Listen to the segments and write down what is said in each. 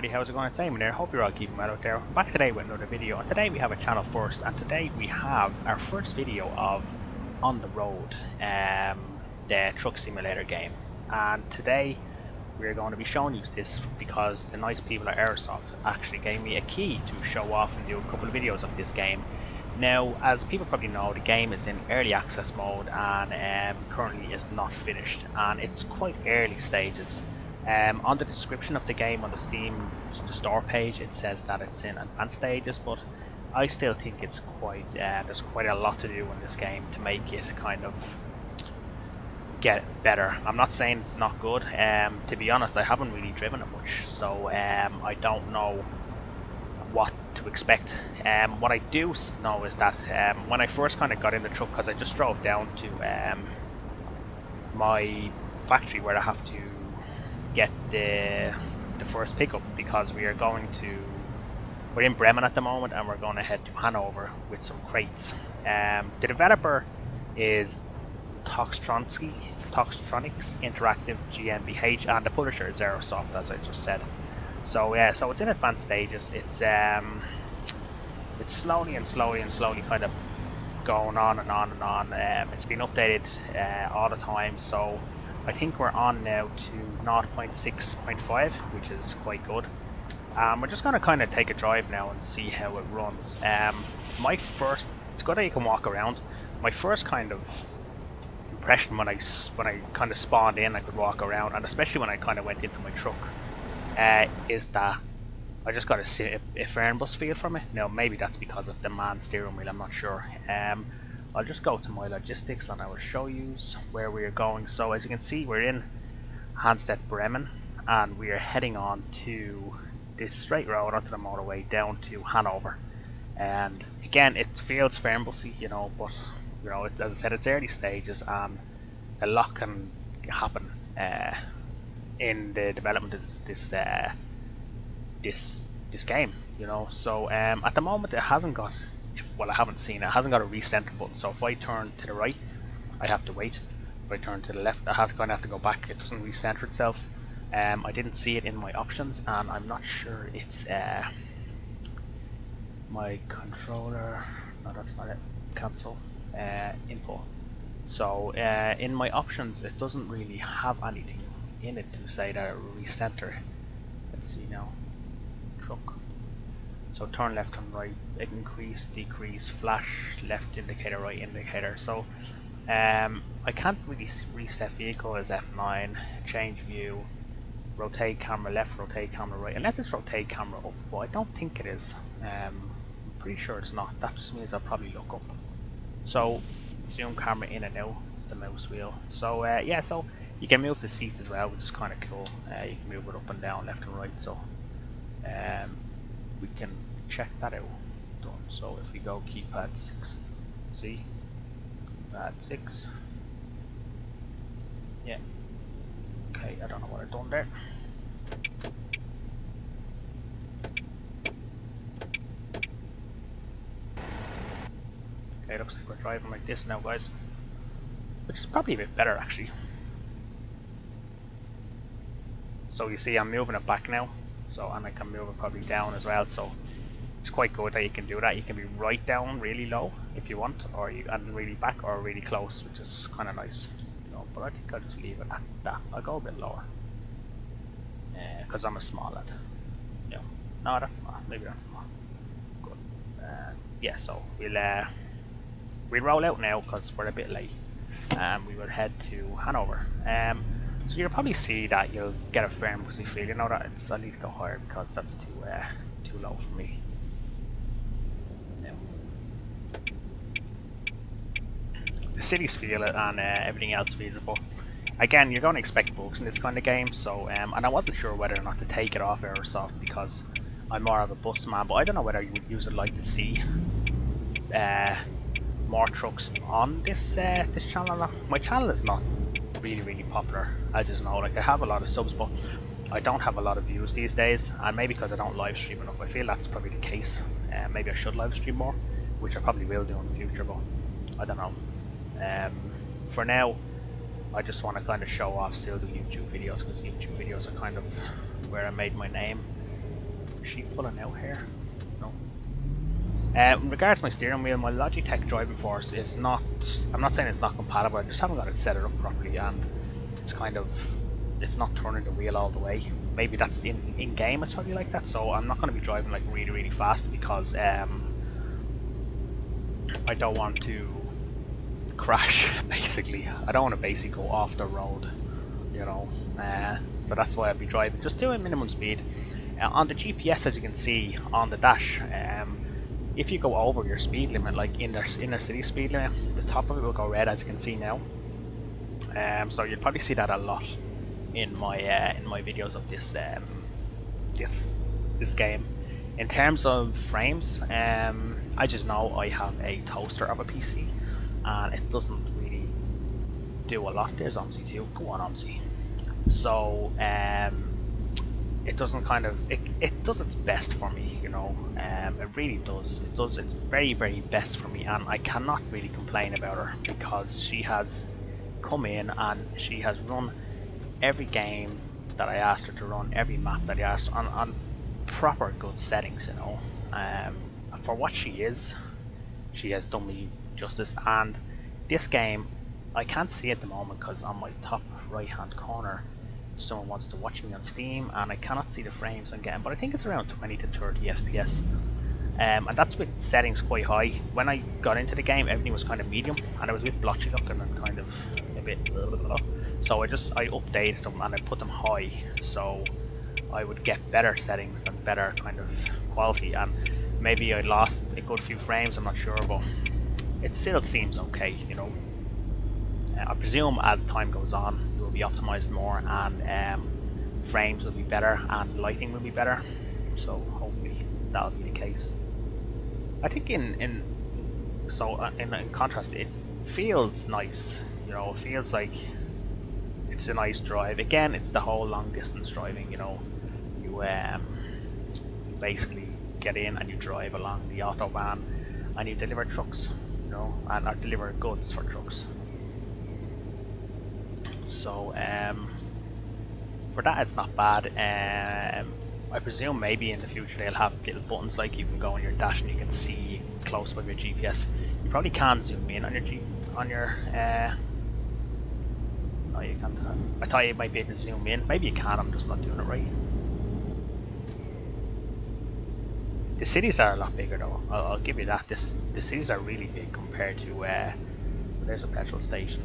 how's it going? It's Eamon here. Hope you're all keeping well out there. I'm back today with another video, and today we have a channel first, and today we have our first video of On the Road, the truck simulator game. And today we're going to be showing you this because the nice people at Airsoft actually gave me a key to show off and do a couple of videos of this game. Now, as people probably know, the game is in early access mode and currently is not finished, and it's quite early stages. On the description of the game on the Steam the store page, it says that it's in advanced stages, but I still think it's quite there's quite a lot to do in this game to make it kind of get better. I'm not saying it's not good. To be honest, I haven't really driven it much, so I don't know what to expect. What I do know is that when I first kind of got in the truck, because I just drove down to my factory where I have to get the first pickup, because we're in Bremen at the moment and we're going to head to Hanover with some crates. The developer is Toxtronics Interactive GmbH, and the publisher is Airsoft, as I just said. So yeah, so it's in advanced stages. It's slowly kind of going on and on and on. It's been updated all the time, so I think we're on now to 0.6.5, which is quite good. We're just going to kind of take a drive now and see how it runs. It's good that you can walk around. My first kind of impression when I kind of spawned in, I could walk around, and especially when I kind of went into my truck, is that I just got a Fernbus feel from it. Now maybe that's because of the man steering wheel, I'm not sure. I'll just go to my logistics and I will show you where we are going. So as you can see, we're in Hansstedt, Bremen, and we are heading on to this straight road onto the motorway down to Hanover. And again, it feels Fernbusy, you know, but you know, as I said, it's early stages and a lot can happen in the development of this game, you know. So at the moment it hasn't got, well, I haven't seen it. It hasn't got a recenter button, so if I turn to the right I have to wait. If I turn to the left I have to go back. It doesn't recenter itself. I didn't see it in my options, and I'm not sure it's my controller. No, that's not it. Cancel input. So in my options it doesn't really have anything in it to say that it recenter. Let's see now. Truck. So turn left and right, increase, decrease, flash, left indicator, right indicator. So I can't really reset vehicle as F9, change view, rotate camera left, rotate camera right, unless it's rotate camera up, but I don't think it is. I'm pretty sure it's not. That just means I'll probably look up. So zoom camera in and out is the mouse wheel. So yeah, so you can move the seats as well, which is kind of cool. You can move it up and down, left and right. So we can check that out. Done. So if we go keypad 6, see, keypad 6. Yeah. Okay, I don't know what I've done there. Okay, looks like we're driving like this now, guys, which is probably a bit better actually. So you see I'm moving it back now, so, and I can move it probably down as well, so it's quite good that you can do that. You can be right down really low if you want, or and really back or really close, which is kind of nice, you know. But I think I'll just leave it at that. I'll go a bit lower because I'm a small lad. Yeah. No, that's not. Maybe that's not good. Yeah. So we'll roll out now because we're a bit late, and we will head to Hanover. So you'll probably see that you'll get a Fernbusy feel. You know that I need to go higher because that's too low for me. Yeah. The cities feel it and everything else feels it, but again, you're going to expect bugs in this kind of game. So and I wasn't sure whether or not to take it off Airsoft because I'm more of a bus man, but I don't know whether you would like to see more trucks on this this channel or not. My channel is not really popular, I just know. Like, I have a lot of subs, but I don't have a lot of views these days, and maybe because I don't live stream enough. I feel that's probably the case. Maybe I should live stream more, which I probably will do in the future, but I don't know. For now I just want to kind of show off, still do YouTube videos, because YouTube videos are kind of where I made my name. Is she pulling out here? No. In regards to my steering wheel, my Logitech driving force is not, I'm not saying it's not compatible, I just haven't got it set it up properly, and it's kind of, it's not turning the wheel all the way. Maybe that's in game it's probably like that, so I'm not going to be driving like really fast because I don't want to crash basically. I don't want to basically go off the road, you know, so that's why I'll be driving, just doing minimum speed. On the GPS, as you can see on the dash, if you go over your speed limit, like inner city speed limit, the top of it will go red, as you can see now. So you'll probably see that a lot in my videos of this this game. In terms of frames, I just know I have a toaster of a PC, and it doesn't really do a lot. There's OMSI too. Go on, OMSI. So it doesn't kind of it does its best for me, you know. It really does. It does its very best for me, and I cannot really complain about her because she has come in and she has run every game that I asked her to run, every map that I asked on proper good settings, you know. For what she is, she has done me justice. And this game, I can't see at the moment because on my top right hand corner someone wants to watch me on Steam and I cannot see the frames I'm getting, but I think it's around 20 to 30 FPS. And that's with settings quite high. When I got into the game, everything was kind of medium, and it was a bit blotchy looking and kind of a bit so I updated them and I put them high so I would get better settings and better kind of quality, and maybe I lost a good few frames, I'm not sure, but it still seems okay, you know. I presume as time goes on it will be optimized more, and frames will be better and lighting will be better, so hopefully that'll be the case. I think in contrast, it feels nice, you know. It feels like it's a nice drive. Again, it's the whole long distance driving, you know. You basically get in and you drive along the autobahn and you deliver trucks, you know, and or deliver goods for trucks. So for that it's not bad. I presume maybe in the future they'll have little buttons like you can go on your dash and you can see close by your GPS. You probably can zoom in on your no, you can't. I thought you might be able to zoom in. Maybe you can, I'm just not doing it right. The cities are a lot bigger though, I'll give you that. The cities are really big compared to there's a petrol station.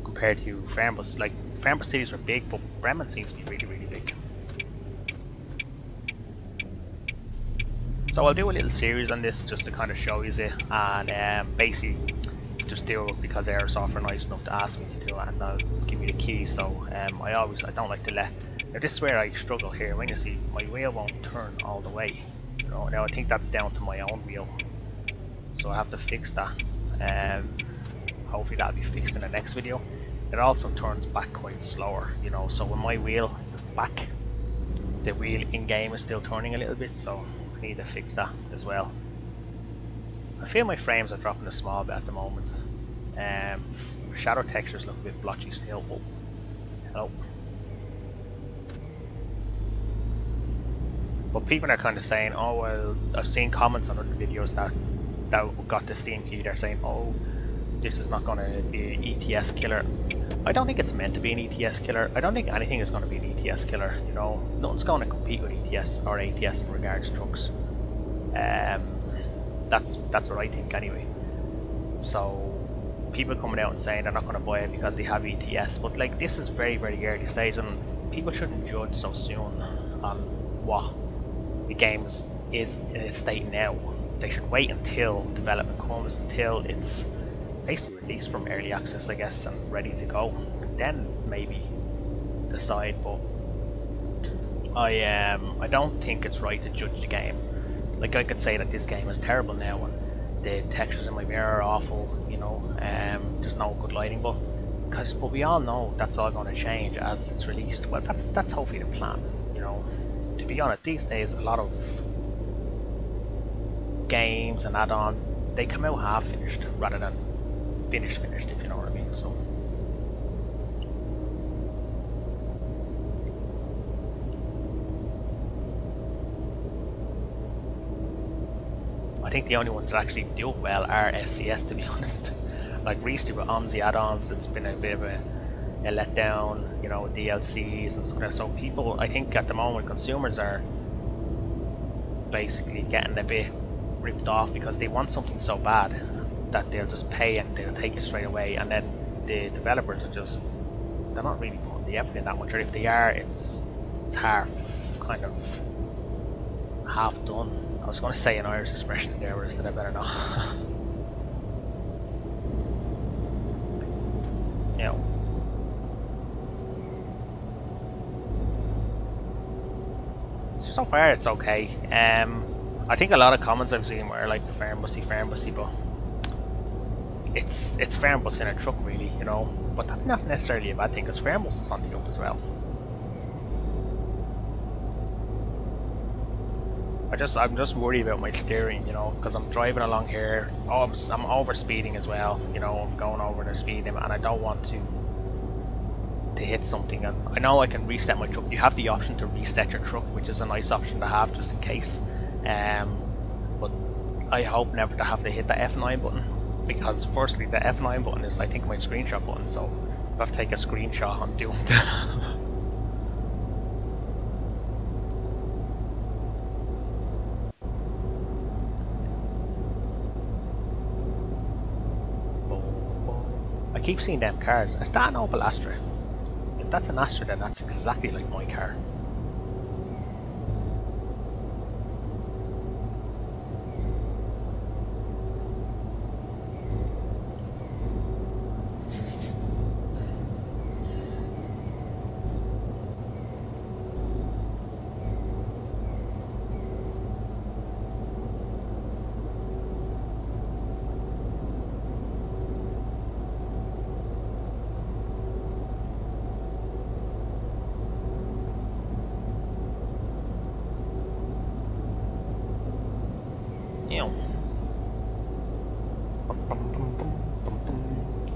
Compared to Fernbus, like Fernbus cities are big, but Bremen seems to be really big. So I'll do a little series on this just to kind of show you it, and basically just do it because Airsoft are nice enough to ask me to do it, and they'll give me the key. So I don't like to let. Now this is where I struggle here. When you see my wheel won't turn all the way, you know. Now I think that's down to my own wheel, so I have to fix that. Hopefully that'll be fixed in the next video. It also turns back quite slower, you know. So when my wheel is back, the wheel in game is still turning a little bit, so I need to fix that as well. I feel my frames are dropping a small bit at the moment. Shadow textures look a bit blotchy still. Oh, hello. But people are kind of saying, oh well, I've seen comments on other videos that got the Steam key. They're saying, oh, this is not going to be an ETS killer. I don't think it's meant to be an ETS killer. I don't think anything is going to be an ETS killer. You know, nothing's going to compete with ETS or ATS in regards to trucks. That's what I think anyway. So people coming out and saying they're not going to buy it because they have ETS, but like this is very early stage, and people shouldn't judge so soon on what the game is in its state now. They should wait until development comes, until it's basically released from early access, I guess, and ready to go. Then maybe decide. But I don't think it's right to judge the game. Like I could say that this game is terrible now and the textures in my mirror are awful, you know. There's no good lighting, but we all know that's all going to change as it's released. Well, that's hopefully the plan, you know. To be honest, these days a lot of games and add-ons, they come out half finished rather than finished, if you know what I mean. So think the only ones that actually do it well are SCS, to be honest. Like recently with OMSI add-ons, it's been a bit of a letdown, you know, DLCs and stuff like that. So people, I think at the moment, consumers are basically getting a bit ripped off because they want something so bad that they'll just pay and they'll take it straight away, and then the developers are just, they're not really putting the effort in that much, or if they are, it's half, kind of half done. I was going to say an Irish expression there, but I said I better not. You know, so far it's okay. I think a lot of comments I've seen were like fair bussy, but it's fair bus in a truck, really, you know. But that's not necessarily a bad thing, because fair bus is on the up as well. I'm just worried about my steering, you know, because I'm driving along here. Oh, I'm over speeding as well, you know. I'm going over the speed limit, and I don't want to hit something. And I know I can reset my truck. You have the option to reset your truck, which is a nice option to have just in case. But I hope never to have to hit the F9 button, because firstly the F9 button is, I think, my screenshot button, so I have to take a screenshot on doing that. I keep seeing them cars. Is that an Opel Astra? If that's an Astra, then that's exactly like my car.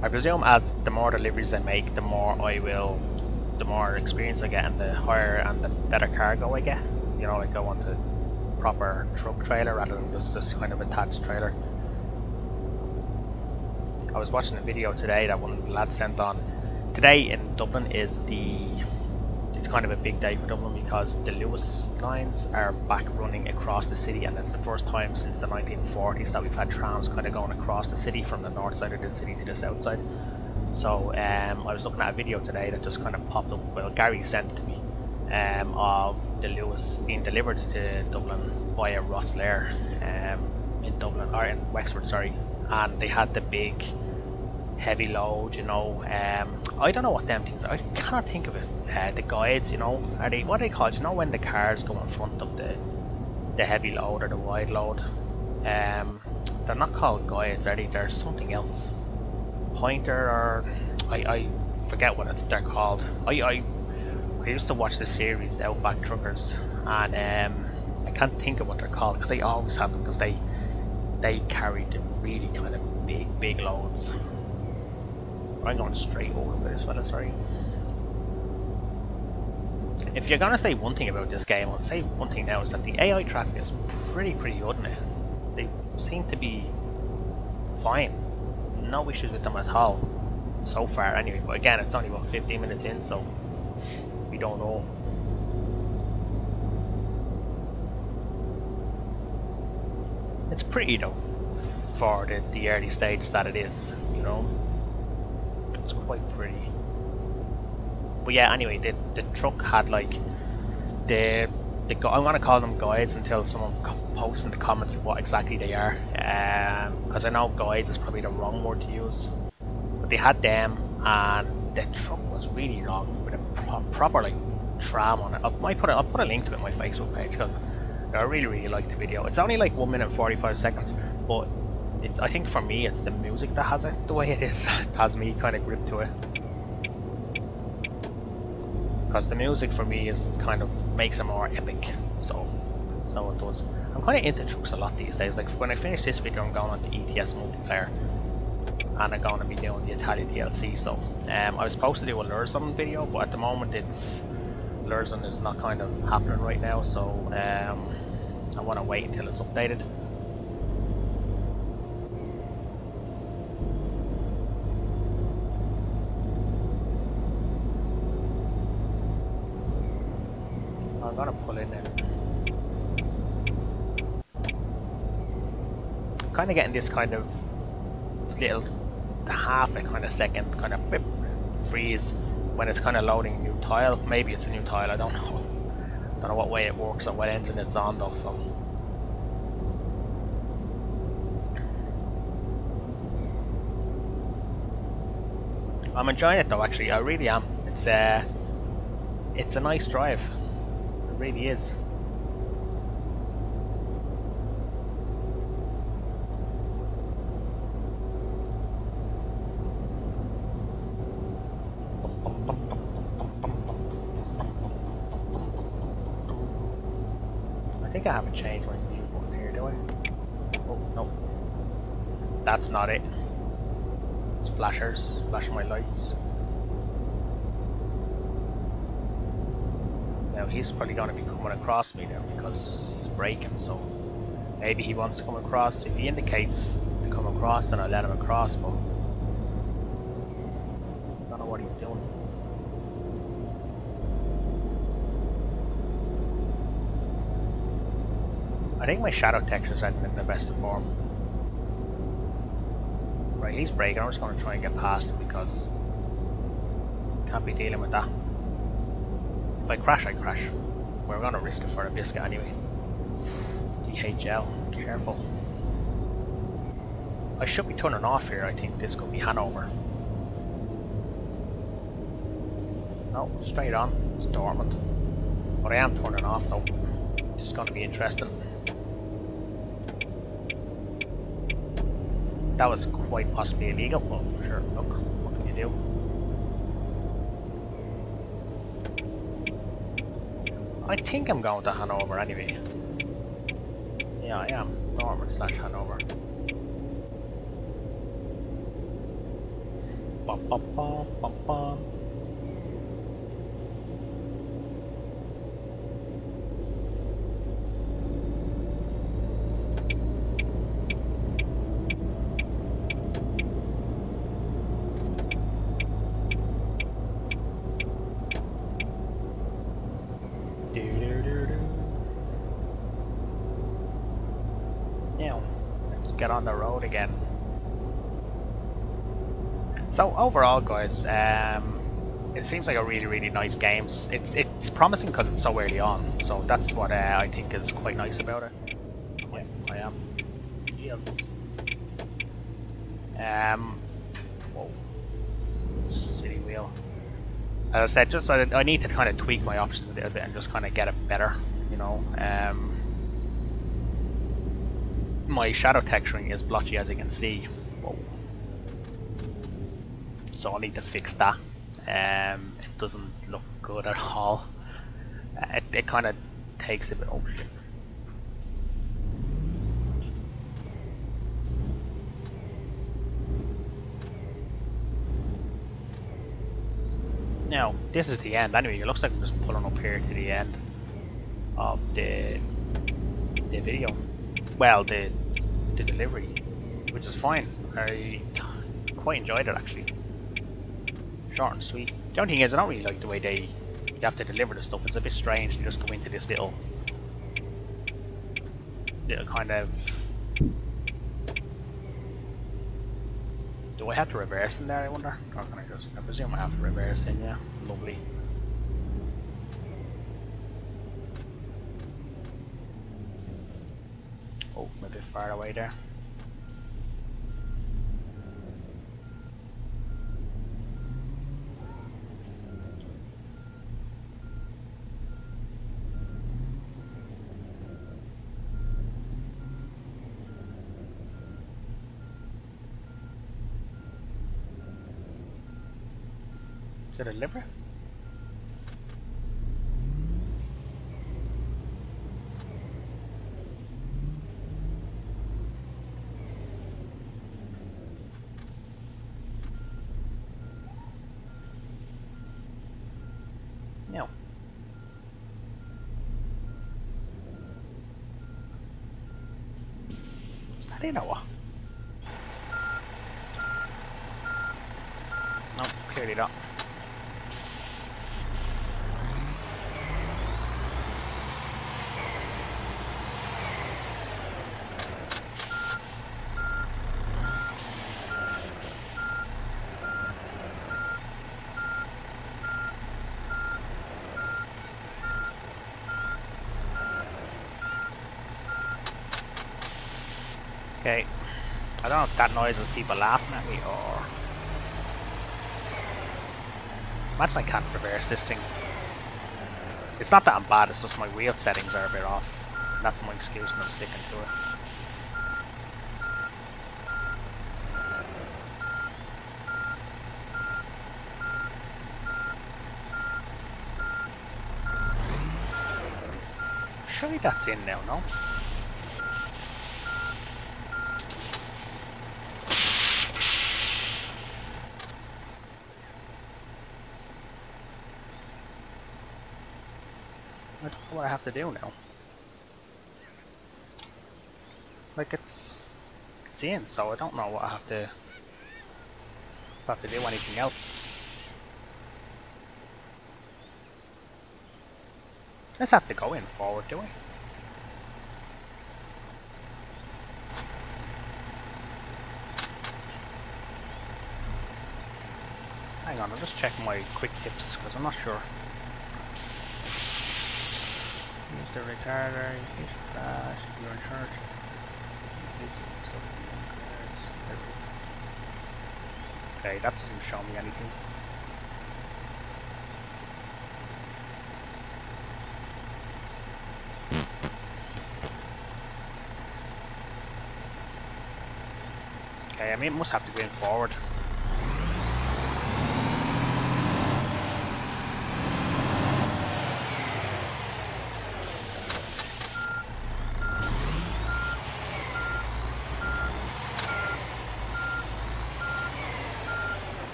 I presume as the more deliveries I make, the more experience I get, and the higher and the better cargo I get. You know, like I want a proper truck trailer rather than just this kind of attached trailer. I was watching a video today that one of the lads sent on. Today in Dublin is it's kind of a big day for Dublin, because the Lewis lines are back running across the city, and it's the first time since the 1940s that we've had trams kind of going across the city from the north side of the city to the south side. So I was looking at a video today that just kind of popped up, well, Gary sent it to me, of the Lewis being delivered to Dublin via Rosslare in Dublin, or in Wexford, sorry, and they had the big heavy load, you know. I don't know what them things are. I cannot think of it. The guides, you know, what are they called? You know, when the cars go in front of the heavy load or the wide load, they're not called guides, are they? They're something else. Pointer, or I forget what they're called. I used to watch the series, the Outback Truckers, and I can't think of what they're called, because they always have them, because they carry the really kind of big loads. I'm going straight over with this fella, sorry. If you're gonna say one thing about this game, I'll say one thing now, is that the AI tracking is pretty good in it. They seem to be fine. No issues with them at all so far anyway, but again, it's only about 15 minutes in, so we don't know. It's pretty though, for the early stage that it is, you know. It's quite pretty. But yeah, anyway, the truck had like I'm gonna call them guides until someone posts in the comments of what exactly they are, because I know guides is probably the wrong word to use, but they had them, and the truck was really long with a proper like tram on it. I'll put a link to it on my Facebook page, because I really liked the video. It's only like 1 minute 45 seconds, but I think for me it's the music that has it the way it is. It has me kind of gripped to it, because the music for me is kind of makes it more epic. So it does. I'm kind of into trucks a lot these days. Like when I finish this video, I'm going on to ETS multiplayer, and I'm going to be doing the Italian DLC. So I was supposed to do a Lurzon video, but at the moment Lurzon is not kind of happening right now. So I want to wait until it's updated. gonna pull in it. I'm kind of getting this kind of little half a kind of second kind of whip freeze when it's kind of loading a new tile. Maybe it's a new tile, I don't know. Don't know what way it works or what engine it's on though, so. I'm enjoying it though, actually. I really am. It's a nice drive. It really is. I think I haven't changed my view button here, do I? Oh, no. That's not it. It's flashers, flashing my lights. Now he's probably going to be coming across me now because he's braking, so maybe he wants to come across. If he indicates to come across, then I'll let him across, but I don't know what he's doing. I think my shadow textures aren't in the best of form. Right, he's braking. I'm just going to try and get past him because can't be dealing with that. If I crash, I crash. We're going to risk it for a biscuit anyway. DHL, careful. I should be turning off here. I think this could be Hanover. No, straight on. It's Dortmund. But I am turning off though. It's going to be interesting. That was quite possibly illegal, but sure, look, what can you do? I think I'm going to Hanover anyway. Yeah, I am. Dortmund/Hanover. Bum, bum, bum, bum, bum. Get on the road again. So overall, guys, it seems like a really nice game. It's promising because it's so early on, so that's what I think is quite nice about it. Yeah, I am. Jesus. Whoa. City wheel. As I said, just I need to kind of tweak my options a little bit and just kind of get it better, you know. My shadow texturing is blotchy, as you can see. Whoa. So I'll need to fix that. It doesn't look good at all. It kind of takes a bit. Oh shit. Now this is the end. Anyway, it looks like I'm just pulling up here to the end of the video. Well, the delivery, which is fine. I quite enjoyed it actually. Short and sweet. The only thing is, I don't really like the way you have to deliver the stuff. It's a bit strange to just go into this little kind of. Do I have to reverse in there? I wonder. Or can I just? I presume I have to reverse in. Yeah, lovely. Oh, a bit far away there. Is it a liver? No. Is that in or what? No, clearly not. Okay. I don't know if that noise is people laughing at me or... Imagine I can't reverse this thing. It's not that I'm bad, it's just my wheel settings are a bit off. And that's my excuse and I'm sticking to it. Surely that's in now, no? I don't know what I have to do now. Like it's in, so I don't know what I have to do anything else. Let's have to go in forward, do we? Hang on, I'll just check my quick tips because I'm not sure. Use the retarder, use flash, you're in charge. Okay, that doesn't show me anything. Okay, I mean it must have to go in forward.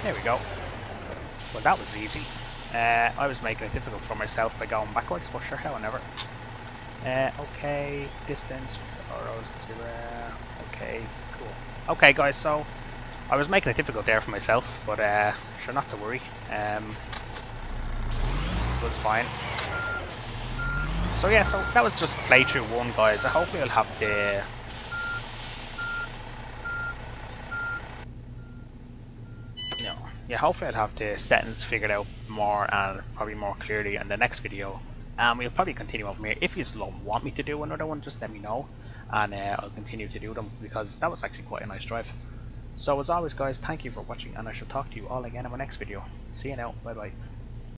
There we go. Well, that was easy. I was making it difficult for myself by going backwards, but sure, hell, never. Okay, distance, arrows to, okay, cool. Okay, guys, so I was making it difficult there for myself, but sure, not to worry. It was fine. So yeah, so that was just playthrough 1, guys. I hope you'll have the... Yeah, hopefully I'll have the settings figured out more and probably more clearly in the next video. And we'll probably continue on from here. If you want me to do another one, just let me know. And I'll continue to do them because that was actually quite a nice drive. So as always, guys, thank you for watching and I shall talk to you all again in my next video. See you now. Bye bye.